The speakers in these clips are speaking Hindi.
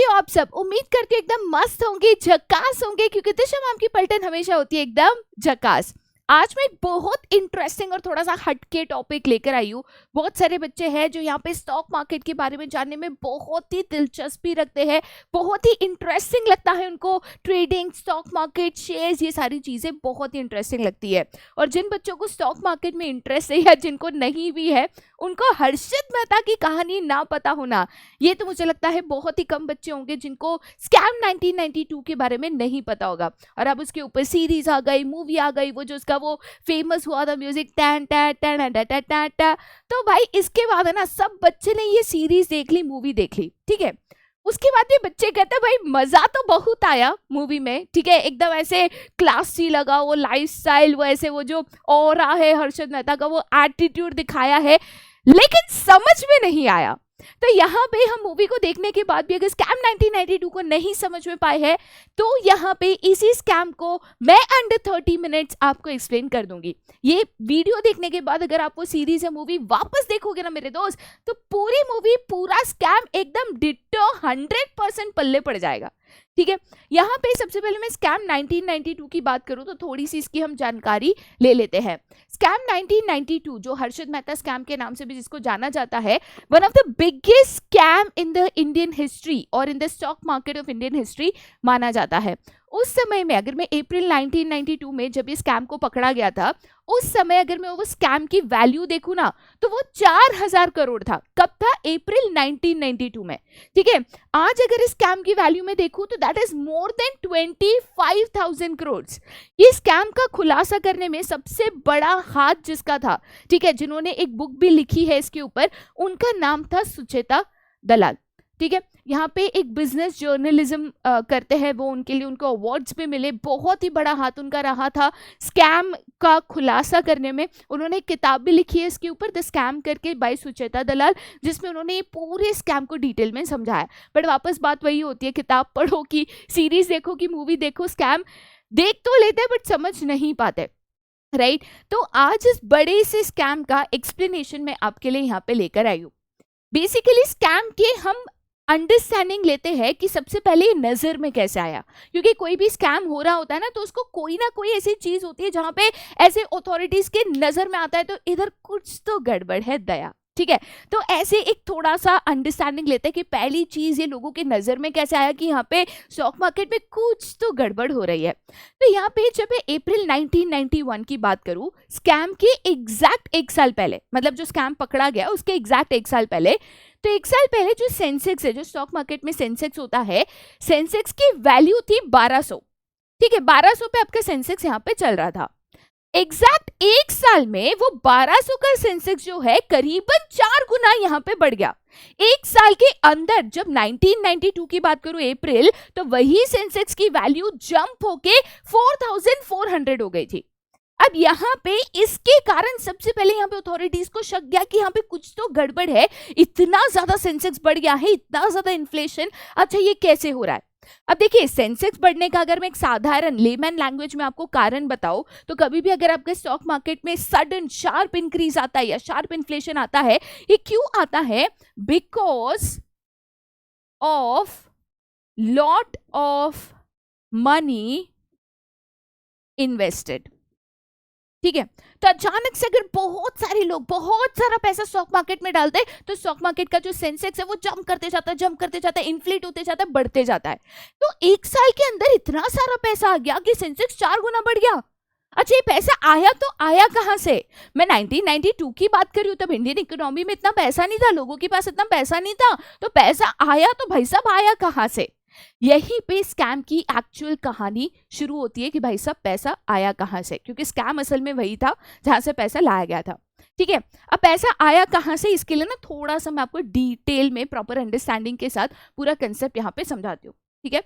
हो आप सब? उम्मीद करके एकदम मस्त होंगे, झकास होंगे, क्योंकि दिशा मैम की पलटन हमेशा होती है एकदम झकास। आज मैं एक बहुत इंटरेस्टिंग और थोड़ा सा हटके टॉपिक लेकर आई हूँ। बहुत सारे बच्चे हैं जो यहाँ पे स्टॉक मार्केट के बारे में जानने में बहुत ही दिलचस्पी रखते हैं, बहुत ही इंटरेस्टिंग लगता है उनको। ट्रेडिंग, स्टॉक मार्केट, शेयर्स, ये सारी चीज़ें बहुत ही इंटरेस्टिंग लगती है। और जिन बच्चों को स्टॉक मार्केट में इंटरेस्ट है या जिनको नहीं भी है, उनको हर्षित मेहता की कहानी ना पता होना, ये तो मुझे लगता है बहुत ही कम बच्चे होंगे जिनको स्कैम 1992 के बारे में नहीं पता होगा। और अब उसके ऊपर सीरीज आ गई, मूवी आ गई, वो जो उसका वो फेमस हुआ था music tan tan tan tan tan tan tan. तो भाई इसके बाद है ना, सब बच्चे ने ये सीरीज देख ली, मूवी देख ली, ठीक है। उसके बाद भी बच्चे कहते हैं भाई मजा तो बहुत आया मूवी में, ठीक है, एकदम ऐसे क्लासी लगा, वो लाइफस्टाइल, वो ऐसे वो जो ऑरा है हर्षद मेहता का, वो एटीट्यूड दिखाया है, लेकिन समझ में नहीं आया। तो यहाँ पे हम मूवी को देखने के बाद भी अगर स्कैम 1992 को नहीं समझ में पाए हैं, तो यहाँ पे इसी स्कैम को मैं अंडर 30 मिनट्स आपको एक्सप्लेन कर दूंगी। ये वीडियो देखने के बाद अगर आप वो सीरीज या मूवी वापस देखोगे ना मेरे दोस्त, तो पूरी मूवी, पूरा स्कैम एकदम डिट्टो 100% पल्ले पड़ जाएगा, ठीक है। यहाँ पे सबसे पहले मैं स्कैम 1992 की बात करूं तो थोड़ी सी इसकी हम जानकारी ले लेते हैं। स्कैम 1992 जो हर्षद मेहता स्कैम के नाम से भी जिसको जाना जाता है, one of the biggest scam in the Indian history और in the stock market of Indian history माना जाता है। उस समय में अगर मैं अप्रैल 1992 में जब ये स्कैम को पकड़ा गया था, उस समय अगर मैं वो स्कैम की वैल्यू देखूं ना, तो वो 4000 करोड़ था। कब था? अप्रैल 1992 में, ठीक है। आज अगर इस स्कैम की वैल्यू में देखूं तो that is more than 25,000 crore. ये स्कैम का खुलासा करने में सबसे बड़ा हाथ जिसका था, ठीक है, जिन्होंने एक बुक भी लिखी है इसके ऊपर, उनका नाम था सुचेता दलाल, ठीक है। यहाँ पे एक बिजनेस जर्नलिज्म करते हैं वो, उनके लिए उनको अवार्ड्स भी मिले, बहुत ही बड़ा हाथ उनका रहा था स्कैम का खुलासा करने में। उन्होंने एक किताब भी लिखी है इसके ऊपर, द स्कैम करके, बाय सुचेता दलाल, जिसमें उन्होंने ये पूरे स्कैम को डिटेल में समझाया। बट वापस बात वही होती है, किताब पढ़ो कि सीरीज देखो कि मूवी देखो, स्कैम देख तो लेते हैं बट समझ नहीं पाते, राइट। तो आज इस बड़े से स्कैम का एक्सप्लेनेशन मैं आपके लिए यहाँ पे लेकर आई हूँ। बेसिकली स्कैम के हम अंडरस्टैंडिंग लेते हैं कि सबसे पहले ये नजर में कैसे आया, क्योंकि कोई भी स्कैम हो रहा होता है ना, तो उसको कोई ना कोई ऐसी चीज होती है जहां पे ऐसे अथॉरिटीज के नजर में आता है तो इधर कुछ तो गड़बड़ है दया, ठीक है। तो ऐसे एक थोड़ा सा अंडरस्टैंडिंग लेते हैं कि पहली चीज ये लोगों के नजर में कैसे आया कि यहाँ पे स्टॉक मार्केट में कुछ तो गड़बड़ हो रही है। तो यहाँ पे जब मैं अप्रैल 1991 की बात करूं, स्कैम के एग्जैक्ट एक साल पहले, मतलब जो स्कैम पकड़ा गया उसके एग्जैक्ट एक साल पहले, तो एक साल पहले जो सेंसेक्स है, जो स्टॉक मार्केट में सेंसेक्स होता है, सेंसेक्स की वैल्यू थी 1200, ठीक है। 1200 पे आपका सेंसेक्स यहाँ पे चल रहा था। एग्जैक्ट एक साल में वो 1200 का सेंसेक्स जो है करीबन 4 गुना यहाँ पे बढ़ गया। एक साल के अंदर जब 1992 की बात करूं अप्रैल, तो वही सेंसेक्स की वैल्यू जंप होके 4400 हो गई थी। अब यहाँ पे इसके कारण सबसे पहले यहाँ पे अथॉरिटीज को शक गया कि यहाँ पे कुछ तो गड़बड़ है, इतना ज्यादा सेंसेक्स बढ़ गया है, इतना ज्यादा इन्फ्लेशन, अच्छा ये कैसे हो रहा है। अब देखिए, सेंसेक्स बढ़ने का अगर मैं एक साधारण लेमैन लैंग्वेज में आपको कारण बताऊं, तो कभी भी अगर आपके स्टॉक मार्केट में सडन शार्प इंक्रीज आता है या शार्प इन्फ्लेशन आता है, ये क्यों आता है? Because of lot of money invested, ठीक है। तो अचानक से अगर बहुत सारे लोग बहुत सारा पैसा स्टॉक मार्केट में डालते हैं, तो स्टॉक मार्केट का जो सेंसेक्स है वो जंप करते जाता है, जंप करते जाता है, इन्फ्लेट होते जाता है, बढ़ते जाता है। तो एक साल के अंदर इतना सारा पैसा आ गया कि सेंसेक्स 4 गुना बढ़ गया। अच्छा, ये पैसा आया तो आया कहां से? मैं 1992 की बात कर रही हूँ, तब इंडियन इकोनॉमी में इतना पैसा नहीं था, लोगों के पास इतना पैसा नहीं था, तो पैसा आया तो भाई साहब आया कहां से? यहीं पे स्कैम की एक्चुअल कहानी शुरू होती है कि भाई साहब पैसा आया कहां से, क्योंकि स्कैम असल में वही था जहां से पैसा लाया गया था, ठीक है। अब पैसा आया कहां से, इसके लिए ना थोड़ा सा मैं आपको डिटेल में प्रॉपर अंडरस्टैंडिंग के साथ पूरा कंसेप्ट यहाँ पे समझाती हूँ, ठीक है।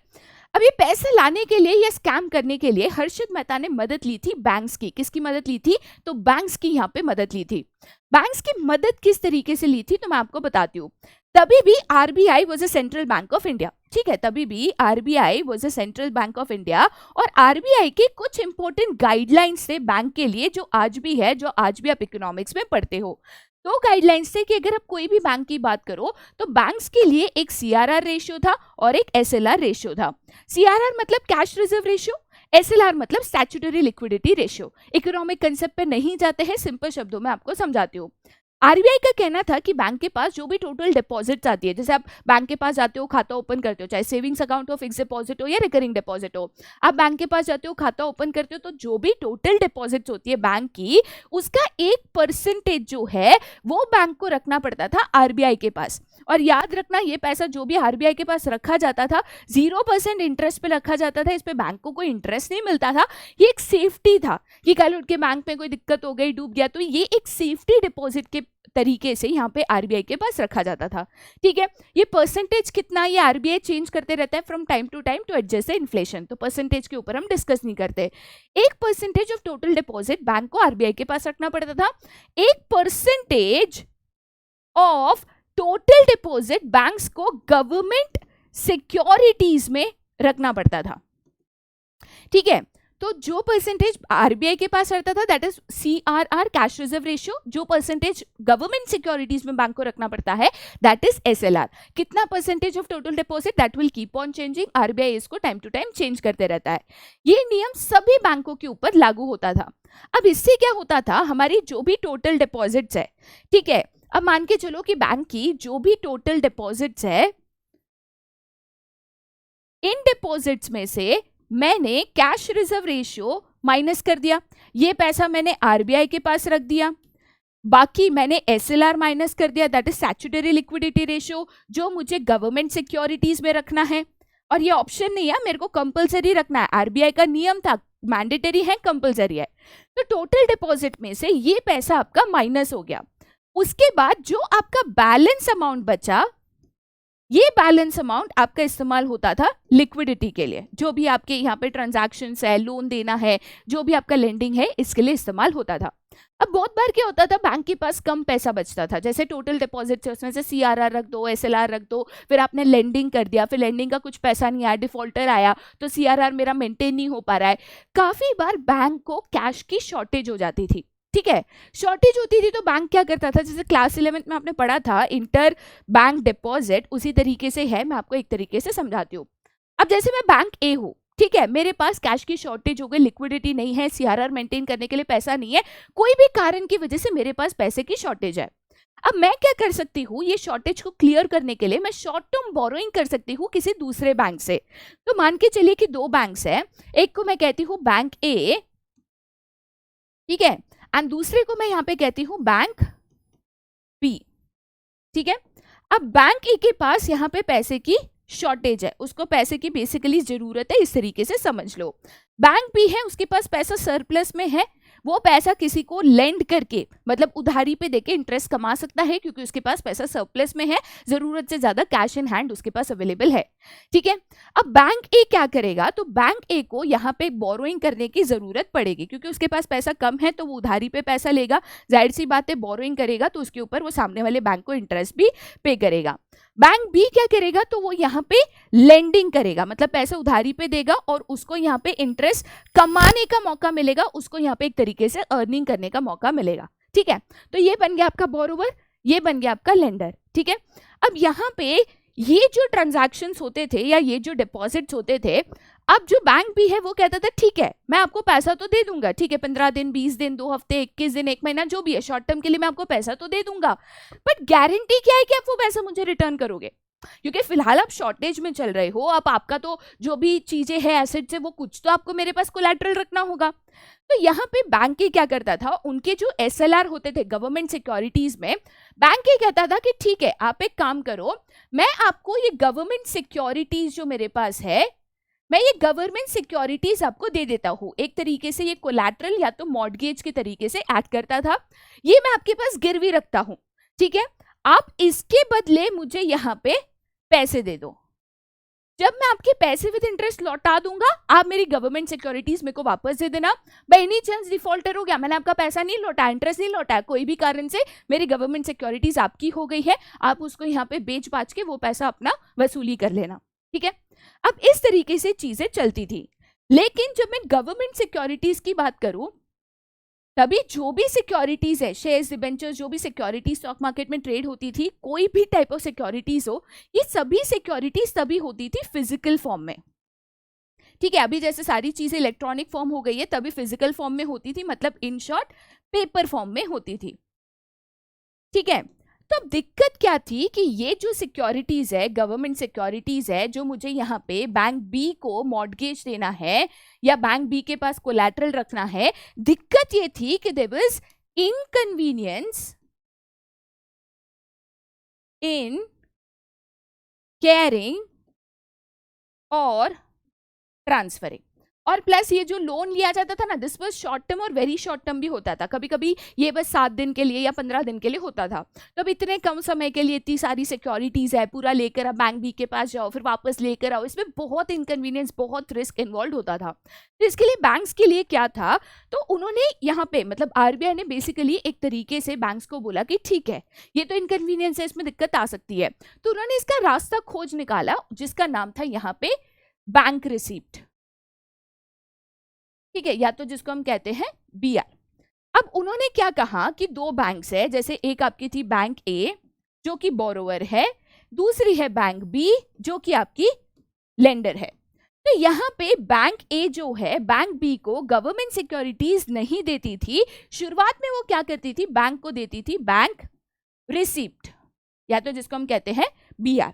अब ये पैसे लाने के लिए या स्कैम करने के लिए हर्षद मेहता ने मदद ली थी बैंक्स की। किसकी मदद ली थी? तो बैंक्स की यहाँ पे मदद ली थी। बैंक्स की मदद किस तरीके से ली थी तो मैं आपको बताती हूँ। तभी भी RBI was a central bank of India, ठीक है, तभी भी RBI was a central bank of India, और आरबीआई के कुछ इंपॉर्टेंट गाइडलाइंस थे बैंक के लिए, जो आज भी है, जो आज भी आप इकोनॉमिक्स में पढ़ते हो। तो गाइडलाइंस थे कि अगर आप कोई भी बैंक की बात करो तो बैंक्स के लिए एक सीआरआर रेशियो था और एक एसएलआर रेशियो था। सीआरआर मतलब कैश रिजर्व रेशियो, एसएलआर मतलब statutory liquidity ratio. Economic concept पे नहीं जाते हैं, सिंपल शब्दों में आपको समझाती हूँ। आरबीआई का कहना था कि बैंक के पास जो भी टोटल डिपॉजिट्स आती है, जैसे आप बैंक के पास जाते हो खाता ओपन करते हो, चाहे सेविंग्स अकाउंट हो, फिक्स डिपॉजिट हो या रिकरिंग डिपॉजिट हो, आप बैंक के पास जाते हो खाता ओपन करते हो, तो जो भी टोटल डिपॉजिट्स होती है बैंक की, उसका 1% जो है वो बैंक को रखना पड़ता था आरबीआई के पास। और याद रखना, ये पैसा जो भी आरबीआई के पास रखा जाता था 0% इंटरेस्ट पे रखा जाता था, इस पे बैंक को कोई इंटरेस्ट नहीं मिलता था। ये एक सेफ्टी था कि कल उठ के बैंक में कोई दिक्कत हो गई, डूब गया, तो ये एक सेफ्टी डिपॉजिट के तरीके से यहाँ पे आरबीआई के पास रखा जाता था। ठीक है, ये परसेंटेज कितना, ये आरबीआई चेंज करते रहता है from time to time to adjust the inflation, तो परसेंटेज के ऊपर हम डिस्कस नहीं करते। 1% ऑफ टोटल डिपॉजिट बैंक को आरबीआई के पास रखना पड़ता था। 1% ऑफ टोटल डिपॉजिट बैंक्स को गवर्नमेंट सिक्योरिटीज में रखना पड़ता था। ठीक है, तो जो परसेंटेज आरबीआई के पास रहता था that is CRR, cash reserve ratio, जो परसेंटेज गवर्नमेंट सिक्योरिटीज में बैंक को रखना पड़ता है दैट इज एसएलआर। कितना percentage of total deposit, that will keep on changing, RBI इसको टाइम टू टाइम चेंज करते रहता है। ये नियम सभी बैंकों के ऊपर लागू होता था। अब इससे क्या होता था, हमारी जो भी टोटल डिपॉजिट्स है, ठीक है, अब मान के चलो कि बैंक की जो भी टोटल डिपॉजिट्स है, इन डिपॉजिट्स में से मैंने कैश रिजर्व रेशियो माइनस कर दिया, ये पैसा मैंने आरबीआई के पास रख दिया, बाकी मैंने एसएलआर माइनस कर दिया, that is statutory liquidity ratio, जो मुझे गवर्नमेंट सिक्योरिटीज में रखना है। और ये ऑप्शन नहीं है, मेरे को कंपलसरी रखना है, आरबीआई का नियम था, मैंडेटरी है, कंपलसरी है। तो टोटल डिपॉजिट में से ये पैसा आपका माइनस हो गया। उसके बाद जो आपका बैलेंस अमाउंट बचा, ये बैलेंस अमाउंट आपका इस्तेमाल होता था लिक्विडिटी के लिए, जो भी आपके यहाँ पे ट्रांजैक्शंस है, लोन देना है, जो भी आपका लेंडिंग है, इसके लिए इस्तेमाल होता था। अब बहुत बार क्या होता था, बैंक के पास कम पैसा बचता था, जैसे टोटल डिपॉजिट से उसमें से सीआरआर रख दो, एसएलआर रख दो, फिर आपने लेंडिंग कर दिया, फिर लेंडिंग का कुछ पैसा नहीं आया, डिफॉल्टर आया, तो सीआरआर मेरा मेंटेन नहीं हो पा रहा है। काफी बार बैंक को कैश की शॉर्टेज हो जाती थी। ठीक है, शॉर्टेज होती थी तो बैंक क्या करता था, जैसे क्लास 11 में आपने पढ़ा था इंटर बैंक डिपॉजिट, उसी तरीके से है, मैं आपको एक तरीके से समझाती हूँ। अब जैसे मैं बैंक ए हूँ, ठीक है, मेरे पास कैश की शॉर्टेज हो गई, लिक्विडिटी नहीं है, सीआरआर मेंटेन करने के लिए पैसा नहीं है, कोई भी कारण की वजह से मेरे पास पैसे की शॉर्टेज है। अब मैं क्या कर सकती हूँ, ये शॉर्टेज को क्लियर करने के लिए मैं शॉर्ट टर्म बोरोइंग कर सकती हूँ किसी दूसरे बैंक से। तो मान के चलिए कि दो बैंक्स है, एक को मैं कहती हूँ बैंक ए, ठीक है, एंड दूसरे को मैं यहाँ पे कहती हूँ बैंक बी। ठीक है, अब बैंक ए के पास यहाँ पे पैसे की शॉर्टेज है, उसको पैसे की बेसिकली जरूरत है, इस तरीके से समझ लो। बैंक बी है, उसके पास पैसा सरप्लस में है, वो पैसा किसी को लेंड करके, मतलब उधारी पे देके इंटरेस्ट कमा सकता है, क्योंकि उसके पास पैसा सरप्लस में है, जरूरत से ज्यादा कैश इन हैंड उसके पास अवेलेबल है। ठीक है, अब बैंक ए क्या करेगा, तो बैंक ए को यहाँ पे बोरोइंग करने की जरूरत पड़ेगी, क्योंकि उसके पास पैसा कम है, तो वो उधारी पे पैसा लेगा, जाहिर सी बात है बोरोइंग करेगा तो उसके ऊपर वो सामने वाले बैंक को इंटरेस्ट भी पे करेगा। बैंक बी क्या करेगा, तो वो यहाँ पे लेंडिंग करेगा, मतलब पैसा उधारी पे देगा और उसको यहाँ पे इंटरेस्ट कमाने का मौका मिलेगा, उसको यहाँ पे एक तरीके से अर्निंग करने का मौका मिलेगा। ठीक है, तो ये बन गया आपका बोरोवर, ये बन गया आपका लेंडर। ठीक है, अब यहाँ पे ये जो ट्रांजैक्शंस होते थे या ये जो डिपॉजिट्स होते थे, अब जो बैंक भी है वो कहता था ठीक है मैं आपको पैसा तो दे दूंगा, ठीक है 15 दिन 20 दिन 2 हफ्ते 21 दिन 1 महीना जो भी है शॉर्ट टर्म के लिए मैं आपको पैसा तो दे दूंगा, बट गारंटी क्या है कि आप वो पैसा मुझे रिटर्न करोगे, क्योंकि फिलहाल आप शॉर्टेज में चल रहे हो, अब आपका तो जो भी चीजें हैं एसेट्स है वो कुछ तो आपको मेरे पास कोलैटरल रखना होगा। तो यहाँ पे बैंक के क्या करता था, उनके जो एसएलआर होते थे गवर्नमेंट सिक्योरिटीज में, बैंक के कहता था कि ठीक है आप एक काम करो, मैं आपको ये गवर्नमेंट सिक्योरिटीज जो मेरे पास है, मैं ये गवर्नमेंट सिक्योरिटीज आपको दे देता हूँ, एक तरीके से ये कोलैटरल या तो मॉर्गेज के तरीके से एक्ट करता था, ये मैं आपके पास गिरवी रखता हूँ, ठीक है, आप इसके बदले मुझे यहाँ पे पैसे दे दो, जब मैं आपके पैसे विद इंटरेस्ट लौटा दूंगा आप मेरी गवर्नमेंट सिक्योरिटीज मेरे को वापस दे देना। बाय एनी चांस डिफॉल्टर हो गया, मैंने आपका पैसा नहीं लौटा, इंटरेस्ट नहीं लौटा, कोई भी कारण से मेरी गवर्नमेंट सिक्योरिटीज आपकी हो गई है, आप उसको यहाँ पे बेच बाच के वो पैसा अपना वसूली कर लेना। ठीक है, अब इस तरीके से चीजें चलती थी। लेकिन जब मैं गवर्नमेंट सिक्योरिटीज की बात करूं तभी जो भी सिक्योरिटीज है, शेयर्स, डिबेंचर्स, जो भी सिक्योरिटी स्टॉक मार्केट में ट्रेड होती थी, कोई भी टाइप ऑफ सिक्योरिटीज हो, ये सभी सिक्योरिटीज तभी होती थी फिजिकल फॉर्म में। ठीक है, अभी जैसे सारी चीजें इलेक्ट्रॉनिक फॉर्म हो गई है, तभी फिजिकल फॉर्म में होती थी, मतलब इन शॉर्ट पेपर फॉर्म में होती थी। ठीक है, तो अब दिक्कत क्या थी कि ये जो सिक्योरिटीज है, गवर्नमेंट सिक्योरिटीज है, जो मुझे यहाँ पे बैंक बी को मॉर्टगेज देना है या बैंक बी के पास कोलैटरल रखना है, दिक्कत ये थी कि there was inconvenience in carrying और ट्रांसफरिंग। और प्लस ये जो लोन लिया जाता था ना, दिस वाज शॉर्ट टर्म और वेरी शॉर्ट टर्म भी होता था। कभी कभी ये बस 7 दिन के लिए या 15 दिन के लिए होता था। तो अब इतने कम समय के लिए इतनी सारी सिक्योरिटीज है, पूरा लेकर अब बैंक बी के पास जाओ, फिर वापस लेकर आओ, इसमें बहुत इनकन्वीनियंस, बहुत रिस्क इन्वॉल्व होता था। तो इसके लिए बैंक्स के लिए क्या था, तो उन्होंने यहाँ पे मतलब आरबीआई ने बेसिकली एक तरीके से बैंक्स को बोला कि ठीक है, ये तो इनकन्वीनियंस है, इसमें दिक्कत आ सकती है। तो उन्होंने इसका रास्ता खोज निकाला, जिसका नाम था यहाँ पे बैंक रिसीप्ट। ठीक है, या तो जिसको हम कहते हैं बीआर। अब उन्होंने क्या कहा कि दो बैंक्स है, जैसे एक आपकी थी बैंक ए जो कि बोरोवर है, दूसरी है बैंक बी जो कि आपकी लेंडर है। तो यहाँ पे बैंक ए जो है बैंक बी को गवर्नमेंट सिक्योरिटीज नहीं देती थी। शुरुआत में वो क्या करती थी, बैंक को देती थी बैंक रिसिप्ट, या तो जिसको हम कहते हैं बीआर।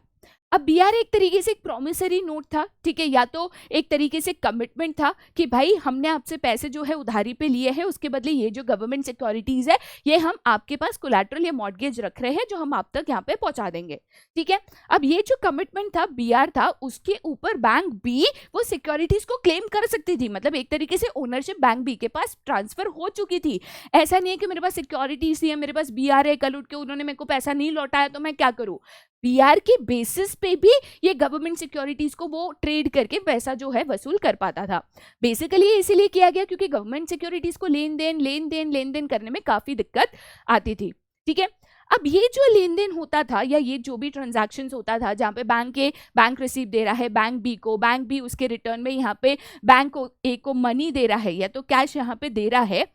अब बीआर एक तरीके से एक प्रॉमिसरी नोट था, ठीक है, या तो एक तरीके से कमिटमेंट था कि भाई हमने आपसे पैसे जो है उधारी पे लिए हैं, उसके बदले ये जो गवर्नमेंट सिक्योरिटीज है ये हम आपके पास कोलैटरल या मॉर्टगेज रख रहे हैं, जो हम आप तक यहाँ पे पहुंचा देंगे। ठीक है, अब ये जो कमिटमेंट था, बीआर था, उसके ऊपर बैंक बी वो सिक्योरिटीज को क्लेम कर सकती थी। मतलब एक तरीके से ओनरशिप बैंक बी के पास ट्रांसफर हो चुकी थी। ऐसा नहीं है कि मेरे पास सिक्योरिटीज नहीं है, मेरे पास बीआर है, कल उठ के उन्होंने मेरे को पैसा नहीं लौटाया तो मैं क्या करूं। बीआर के बेसिस पे भी ये गवर्नमेंट सिक्योरिटीज को वो ट्रेड करके पैसा जो है वसूल कर पाता था। बेसिकली इसीलिए किया गया क्योंकि गवर्नमेंट सिक्योरिटीज को लेन देन करने में काफी दिक्कत आती थी। ठीक है, अब ये जो लेन देन होता था या ये जो भी ट्रांजैक्शंस होता था, जहाँ पे बैंक रिसीव दे रहा है बैंक बी को, बैंक बी उसके रिटर्न में यहाँ पे बैंक ए को मनी दे रहा है या तो कैश यहाँ पे दे रहा है,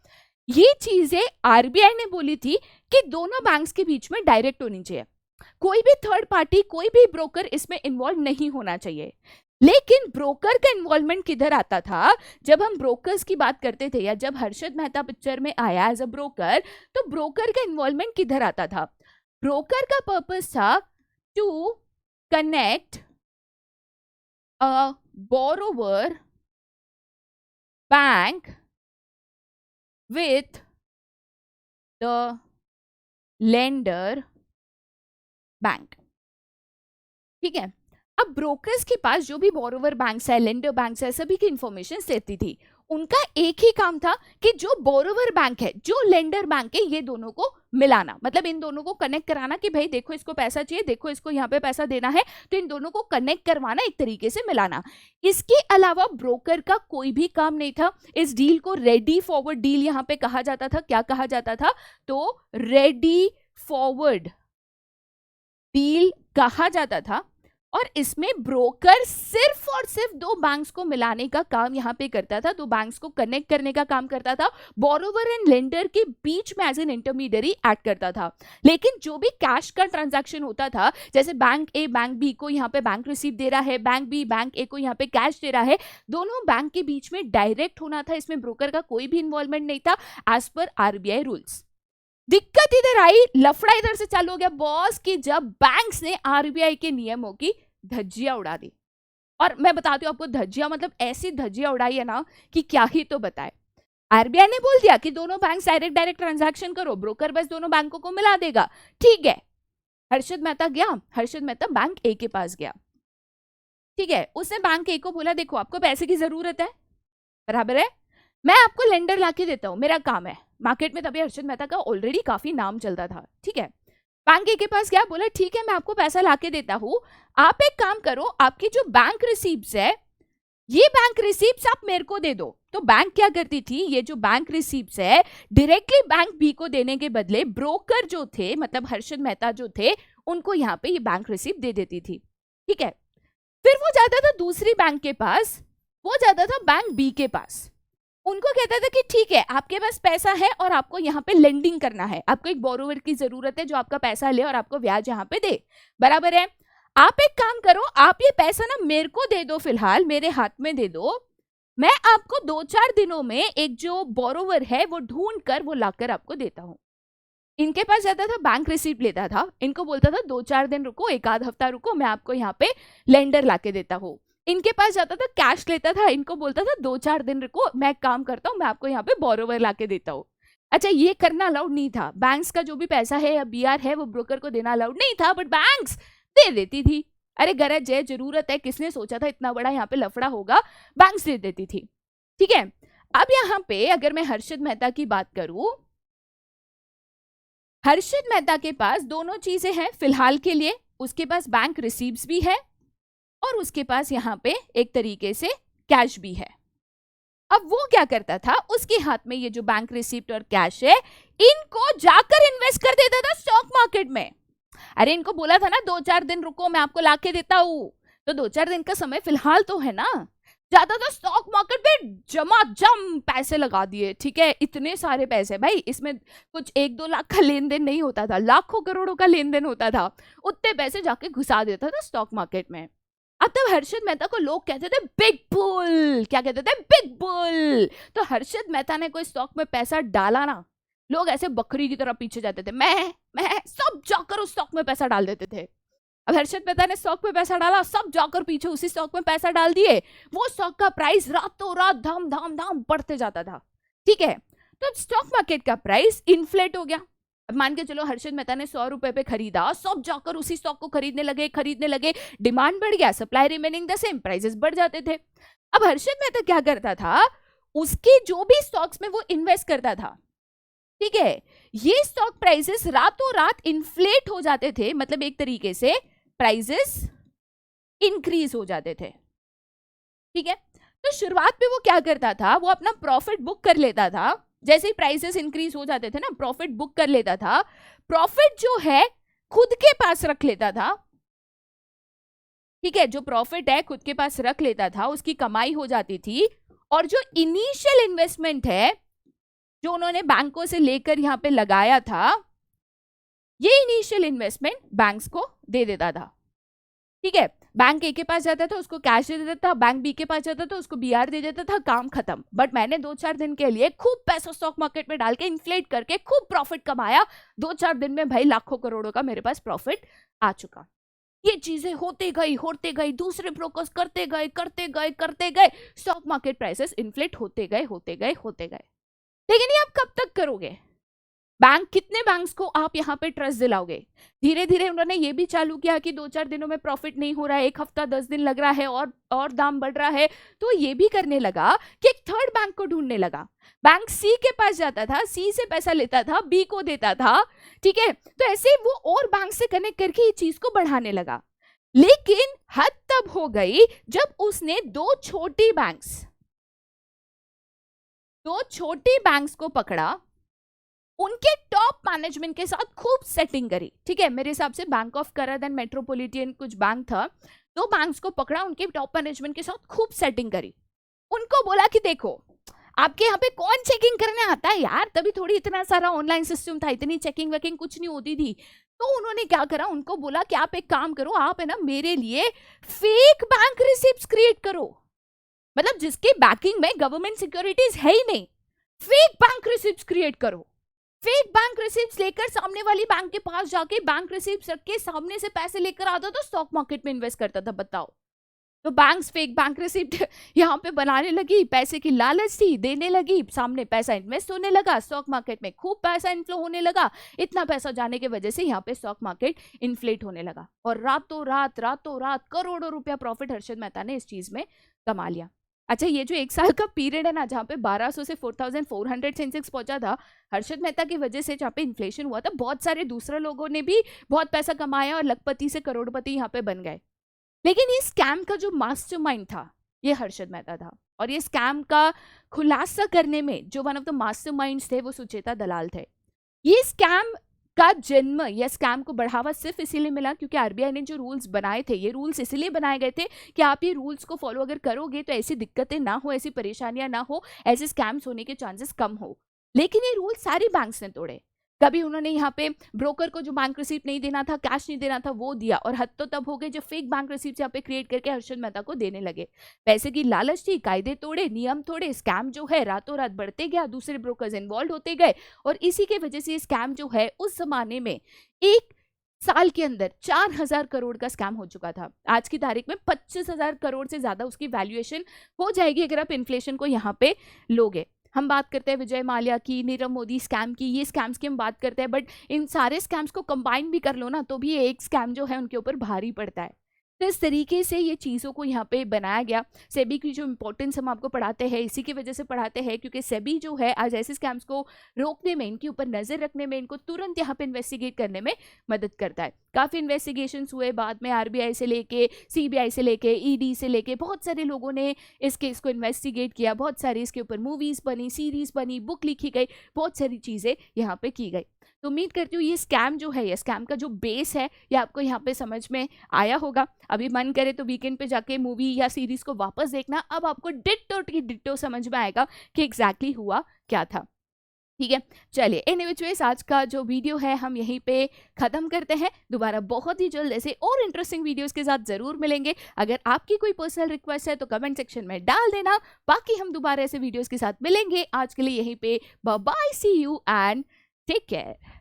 ये चीजें आरबीआई ने बोली थी कि दोनों बैंक्स के बीच में डायरेक्ट होनी चाहिए, कोई भी थर्ड पार्टी, कोई भी ब्रोकर इसमें इन्वॉल्व नहीं होना चाहिए। लेकिन ब्रोकर का इन्वॉल्वमेंट किधर आता था, जब हम ब्रोकर्स की बात करते थे या जब हर्षद मेहता पिक्चर में आया एज अ ब्रोकर, तो ब्रोकर का इन्वॉल्वमेंट किधर आता था, ब्रोकर का पर्पस था to connect a borrower bank with the lender bank. ठीक है, अब ब्रोकर्स के पास जो भी बोरोवर बैंक्स है, लेंडर बैंक्स है, सभी की इंफॉर्मेशन देती थी। उनका एक ही काम था कि जो बोरोवर बैंक है, जो लेंडर बैंक है, ये दोनों को मिलाना, मतलब इन दोनों को कनेक्ट कराना कि भाई देखो इसको पैसा चाहिए, देखो इसको यहाँ पे पैसा देना है, तो इन दोनों को कनेक्ट करवाना, एक तरीके से मिलाना। इसके अलावा ब्रोकर का कोई भी काम नहीं था। इस डील को रेडी फॉरवर्ड डील यहाँ पे कहा जाता था। क्या कहा जाता था, तो रेडी फॉरवर्ड डील कहा जाता था। और इसमें ब्रोकर सिर्फ और सिर्फ दो बैंक्स को मिलाने का काम यहाँ पे करता था, दो बैंक्स को कनेक्ट करने का काम करता था, बोरोवर एंड लेंडर के बीच में एज एन इंटरमीडियरी एक्ट करता था। लेकिन जो भी कैश का ट्रांजैक्शन होता था, जैसे बैंक ए बैंक बी को यहाँ पे बैंक रिसीव दे रहा है, बैंक बी बैंक ए को यहाँ पे कैश दे रहा है, दोनों बैंक के बीच में डायरेक्ट होना था, इसमें ब्रोकर का कोई भी इन्वॉल्वमेंट नहीं था एज पर आरबीआई रूल्स। दिक्कत इधर आई, लफड़ा इधर से चालू हो गया बॉस, कि जब बैंक्स ने आरबीआई के नियमों की धज्जियां उड़ा दी। और मैं बताती हूँ आपको, धज्जियां मतलब ऐसी धज्जियां उड़ाई है ना कि क्या ही तो बताए। आरबीआई ने बोल दिया कि दोनों बैंक डायरेक्ट ट्रांजैक्शन करो, ब्रोकर बस दोनों बैंकों को मिला देगा। ठीक है, हर्षद मेहता गया, हर्षद मेहता बैंक ए के पास गया। ठीक है, उसने बैंक ए को बोला देखो आपको पैसे की जरूरत है, बराबर है, मैं आपको लेंडर लाके देता हूं, मेरा काम है। मार्केट में तभी हर्षद मेहता का ऑलरेडी काफी नाम चलता था। ठीक है, बैंक ए के पास गया, बोला ठीक है मैं आपको पैसा लाके देता हूं, आप एक काम करो, आपकी जो बैंक रिसीप्ट्स है, ये बैंक रिसीप्ट्स आप मेरे को दे दो। तो बैंक क्या करती थी, ये जो बैंक रिसीप्ट्स है डायरेक्टली बैंक बी को देने के बदले ब्रोकर जो थे, मतलब हर्षद मेहता जो थे, उनको यहाँ पे ये बैंक रिसीप्ट दे देती थी। ठीक है, फिर वो जाता था दूसरी बैंक के पास, वो जाता था बैंक बी के पास। उनको कहता था कि ठीक है आपके पास पैसा है और आपको यहाँ पे लेंडिंग करना है, आपको एक बोरोवर की जरूरत है जो आपका पैसा ले और आपको ब्याज यहाँ पे दे, बराबर है। आप एक काम करो, आप ये पैसा ना मेरे को दे दो, फिलहाल मेरे हाथ में दे दो, मैं आपको 2-4 दिनों में एक जो बोरोवर है वो ढूंढ कर वो लाकर आपको देता हूँ। इनके पास जाता था, बैंक रिसीप्ट लेता था, इनको बोलता था 2-4 दिन रुको, 1 आध हफ्ता रुको, मैं आपको यहाँ पे लेंडर लाके देता हूँ। इनके पास जाता था, कैश लेता था, इनको बोलता था 2-4 दिन रुको, मैं काम करता हूँ, मैं आपको यहाँ पे बोरोवर लाके देता हूँ। अच्छा, ये करना अलाउड नहीं था, बैंक्स का जो भी पैसा है या बीआर है वो ब्रोकर को देना अलाउड नहीं था, बट बैंक्स दे देती थी। अरे गरज है, जरूरत है, किसने सोचा था इतना बड़ा यहाँ पे लफड़ा होगा, बैंक्स दे देती थी। ठीक है, अब यहाँ पे अगर मैं हर्षद मेहता की बात करूं, हर्षद मेहता के पास दोनों चीजें हैं फिलहाल के लिए, उसके पास बैंक रिसीप्ट्स भी है और उसके पास यहाँ पे एक तरीके से कैश भी है। अब वो क्या करता था, उसके हाथ में ये जो बैंक रिसीप्ट और कैश है, इनको जाकर इन्वेस्ट कर देता था स्टॉक मार्केट में। अरे इनको बोला था ना 2-4 दिन रुको, मैं आपको लाके देता हूं, तो 2-4 दिन का समय फिलहाल तो है ना, जाता था स्टॉक मार्केट में जमाजम पैसे लगा दिए। ठीक है, इतने सारे पैसे भाई, इसमें कुछ 1-2 लाख का लेन देन नहीं होता था, लाखों करोड़ों का लेन देन होता था, उतने पैसे जाके घुसा देता था स्टॉक मार्केट में। अब तब हर्षद मेहता को लोग कहते थे बिग बुल, क्या कहते थे, बिग बुल। तो हर्षद मेहता ने कोई स्टॉक में पैसा डाला ना, लोग ऐसे बकरी की तरह पीछे जाते थे, मैं सब जाकर उस स्टॉक में पैसा डाल देते थे। अब हर्षद मेहता ने स्टॉक में पैसा डाला, सब जाकर पीछे उसी स्टॉक में पैसा डाल दिए, वो स्टॉक का प्राइस रातों रात धाम धाम धाम बढ़ते जाता था। ठीक है, तो स्टॉक मार्केट का प्राइस इन्फ्लेट हो गया। अब मान के चलो हर्षद मेहता ने 100 रुपए पे खरीदा, सब जाकर उसी स्टॉक को खरीदने लगे, डिमांड बढ़ गया, supply remaining the same, prices बढ़ जाते थे। अब हर्षद मेहता क्या करता था, उसके जो भी स्टॉक्स में वो इन्वेस्ट करता था, ठीक है, ये स्टॉक प्राइसेस रातों रात इन्फ्लेट हो जाते थे, मतलब एक तरीके से प्राइसेस इंक्रीज हो जाते थे। ठीक है, तो शुरुआत में वो क्या करता था, वो अपना प्रॉफिट बुक कर लेता था, जैसे ही प्राइसेस इंक्रीज हो जाते थे ना, प्रॉफिट बुक कर लेता था, प्रॉफिट जो है खुद के पास रख लेता था। ठीक है, जो प्रॉफिट है खुद के पास रख लेता था, उसकी कमाई हो जाती थी, और जो इनिशियल इन्वेस्टमेंट है जो उन्होंने बैंकों से लेकर यहाँ पे लगाया था, ये इनिशियल इन्वेस्टमेंट बैंक्स को दे देता था। ठीक है, बैंक ए के पास जाता था, उसको कैश दे देता था, बैंक बी के पास जाता था, उसको बीआर दे देता था, काम खत्म। बट मैंने 2-4 दिन के लिए खूब पैसा स्टॉक मार्केट में डाल के इन्फ्लेट करके खूब प्रॉफिट कमाया, 2-4 दिन में भाई लाखों करोड़ों का मेरे पास प्रॉफिट आ चुका। ये चीजें होते गई, दूसरे ब्रोकर्स करते गए, स्टॉक मार्केट प्राइसेस इन्फ्लेट होते गए। लेकिन ये आप कब तक करोगे? बैंक, कितने बैंक्स को आप यहाँ पे ट्रस्ट दिलाओगे? धीरे धीरे उन्होंने ये भी चालू किया कि 2-4 दिनों में प्रॉफिट नहीं हो रहा है, 1 हफ्ता 10 दिन लग रहा है और दाम बढ़ रहा है, तो ये भी करने लगा कि एक थर्ड बैंक को ढूंढने लगा। बैंक सी के पास जाता था, सी से पैसा लेता था, बी को देता था। ठीक है, तो ऐसे वो और बैंक से कनेक्ट करके ये चीज को बढ़ाने लगा। लेकिन हद तब हो गई जब उसने दो छोटी बैंक्स को पकड़ा, उनके टॉप मैनेजमेंट के साथ खूब सेटिंग करी। ठीक है, मेरे हिसाब से बैंक ऑफ करद एंड मेट्रोपॉलिटन कुछ बैंक था, दो बैंक्स को पकड़ा, उनके टॉप मैनेजमेंट के साथ खूब सेटिंग करी। उनको बोला कि देखो, आपके यहाँ पे कौन चेकिंग करने आता है यार, तभी थोड़ी इतना सारा ऑनलाइन सिस्टम था, इतनी चेकिंग वेकिंग कुछ नहीं होती थी। तो उन्होंने क्या करा, उनको बोला कि आप एक काम करो, आप है ना मेरे लिए फेक बैंक रिसिप्ट्स क्रिएट करो, मतलब जिसके बैकिंग में गवर्नमेंट सिक्योरिटीज है ही नहीं, फेक बैंक रिसिप्ट्स क्रिएट करो। फेक बैंक रिसिप्ट्स लेकर सामने वाली बैंक के पास जाके बैंक रिसिप्ट्स रख के सामने से पैसे लेकर आता था, स्टॉक मार्केट में इन्वेस्ट करता था। बताओ, तो बैंक्स फेक बैंक रिसिप्ट यहाँ पे बनाने लगी, पैसे की लालच थी, देने लगी, सामने पैसा इन्वेस्ट होने लगा, स्टॉक मार्केट में खूब पैसा इन्फ्लो होने लगा। इतना पैसा जाने की वजह से यहाँ पे स्टॉक मार्केट इन्फ्लेट होने लगा, और रातों रात करोड़ों रुपया प्रॉफिट हर्षद मेहता ने इस चीज में कमा लिया। अच्छा, ये जो 1 साल का पीरियड है ना, जहाँ पे 1200 से 4400 सेंसेक्स पहुंचा था, हर्षद मेहता की वजह से, जहाँ पे इन्फ्लेशन हुआ था, बहुत सारे दूसरे लोगों ने भी बहुत पैसा कमाया और लखपति से करोड़पति यहाँ पे बन गए। लेकिन ये स्कैम का जो मास्टरमाइंड था, ये हर्षद मेहता था, और ये स्कैम का खुलासा करने में जो वन ऑफ द मास्टरमाइंड्स थे वो सुचेता दलाल थे। ये स्कैम का जन्म या स्कैम को बढ़ावा सिर्फ इसीलिए मिला क्योंकि आरबीआई ने जो रूल्स बनाए थे, ये रूल्स इसलिए बनाए गए थे कि आप ये रूल्स को फॉलो अगर करोगे तो ऐसी दिक्कतें ना हो, ऐसी परेशानियां ना हो, ऐसे स्कैम्स होने के चांसेस कम हो। लेकिन ये रूल सारी बैंक्स ने तोड़े। कभी उन्होंने यहाँ पे ब्रोकर को जो बैंक रिसीप्ट नहीं देना था, कैश नहीं देना था, वो दिया, और हद तो तब हो गए जब फेक बैंक रिसीप्ट यहाँ पे क्रिएट करके हर्षद मेहता को देने लगे। पैसे की लालच थी, कायदे तोड़े, नियम तोड़े, स्कैम जो है रातों रात बढ़ते गया, दूसरे ब्रोकर्स इन्वॉल्व होते गए, और इसी के वजह से स्कैम जो है उस जमाने में एक साल के अंदर 4,000 करोड़ का स्कैम हो चुका था। आज की तारीख में 25,000 करोड़ से ज्यादा उसकी वैल्यूएशन हो जाएगी अगर आप इन्फ्लेशन को यहाँ पे लोगे। हम बात करते हैं विजय माल्या की, नीरव मोदी स्कैम की, ये स्कैम्स की हम बात करते हैं, बट इन सारे स्कैम्स को कंबाइन भी कर लो ना तो भी एक स्कैम जो है उनके ऊपर भारी पड़ता है। तो इस तरीके से ये चीज़ों को यहाँ पे बनाया गया। सेबी की जो इंपॉर्टेंस हम आपको पढ़ाते हैं इसी की वजह से पढ़ाते हैं क्योंकि सेबी जो है आज ऐसे स्कैम्स को रोकने में, इनके ऊपर नजर रखने में, इनको तुरंत यहाँ पे इन्वेस्टिगेट करने में मदद करता है। काफ़ी इन्वेस्टिगेशंस हुए बाद में, आरबीआई से लेके, सीबीआई से लेके, ईडी से लेके, बहुत सारे लोगों ने इस केस को इन्वेस्टिगेट किया, बहुत सारी इसके ऊपर मूवीज़ बनी, सीरीज़ बनी, बुक लिखी गई, बहुत सारी चीज़ें यहाँ पे की गई। तो उम्मीद करती हूँ ये स्कैम जो है, ये स्कैम का जो बेस है ये आपको यहाँ पे समझ में आया होगा। अभी मन करे तो वीकेंड पे जाके मूवी या सीरीज को वापस देखना, अब आपको डिट्टो की डिट्टो समझ में आएगा कि एग्जैक्टली हुआ क्या था। ठीक है, चलिए इन विच वेज आज का जो वीडियो है हम यहीं पे खत्म करते हैं। दोबारा बहुत ही जल्द ऐसे और इंटरेस्टिंग वीडियोस के साथ जरूर मिलेंगे। अगर आपकी कोई पर्सनल रिक्वेस्ट है तो कमेंट सेक्शन में डाल देना। बाकी हम दोबारा ऐसे वीडियोस के साथ मिलेंगे। आज के लिए यहीं पे bye bye, see you and take care.